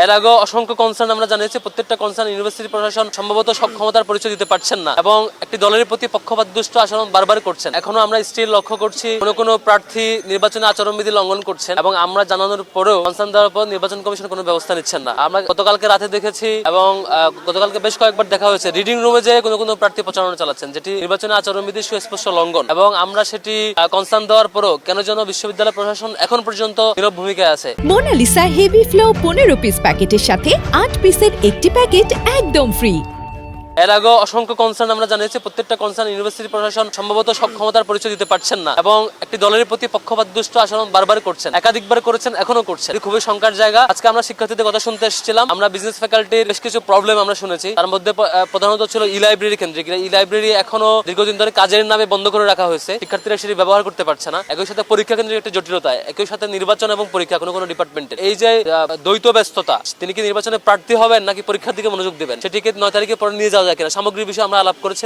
এর আগে অসংখ্য কনসার্ন আমরা জানিয়েছি, প্রত্যেকটা কনসার্ন ইউনিভার্সিটি প্রশাসন সম্ভবত সক্ষমতার পরিচয় দিতে পারছেন না এবং একটি দলের প্রতি পক্ষপাতদুষ্ট আচরণ বারবার করছেন। এখনো আমরা স্টিল লক্ষ্য করছি কোনো প্রার্থী নির্বাচনী আচরণবিধি লঙ্ঘন করছেন এবং আমরা জানানোর পরেও কনসার্ন দেওয়ার পর নির্বাচন কমিশন কোনো ব্যবস্থা নিচ্ছেন না। আমরা গতকালকে রাতে দেখেছি এবং গতকালকে বেশ কয়েকবার দেখা হয়েছে রিডিং রুমে যে কোনো প্রার্থী প্রচারণা চালাচ্ছেন, যেটি নির্বাচনী আচরণবিধি সুস্পষ্ট লঙ্ঘন এবং আমরা সেটি কনসার্ন দেওয়ার পরও কেন যেন বিশ্ববিদ্যালয় প্রশাসন এখন পর্যন্ত নীরব ভূমিকায় আছে। মোনালিসা হেভি ফ্লো 15 পিস প্যাকেটের সাথে 8 পিসের একটি প্যাকেট একদম ফ্রি। এর আগে অসংখ্য কনসার্ন আমরা জানিয়েছি, প্রত্যেকটা কনসার্ন ইউনিভার্সিটি প্রশাসন সম্ভবত সক্ষমতার পরিচয় দিতে পারছেন না এবং একটি দলের প্রতি পক্ষপাতদুষ্ট আচরণ বারবার করছেন, একাধিকবার করেছেন, এখনো করছেন। খুবই শঙ্কার জায়গা। আজকে আমরা শিক্ষার্থীদের কথা শুনতে এসেছিলাম। আমরা বিজনেস ফ্যাকাল্টির বেশ কিছু প্রবলেম আমরা শুনেছি, তার মধ্যে প্রধানত ছিল ই লাইব্রেরি কেন্দ্রিক। ই লাইব্রেরি এখনো দীর্ঘদিন ধরে কাজের নামে বন্ধ করে রাখা হয়েছে, শিক্ষার্থীরা সেটি ব্যবহার করতে পারছে না। একই সাথে পরীক্ষা কেন্দ্রিক একটি জটিলতা, একই সাথে নির্বাচন এবং পরীক্ষা কোনো ডিপার্টমেন্টের এই যে দ্বৈত ব্যস্ততা, তিনি কি নির্বাচনে প্রার্থী হবেন নাকি পরীক্ষার দিকে মনোযোগ দেবেন, সেটিকে 9 তারিখে পরে নিয়ে যাওয়া যায় কিনা, সামগ্রিক বিষয়ে আমরা আলাপ করেছিলাম।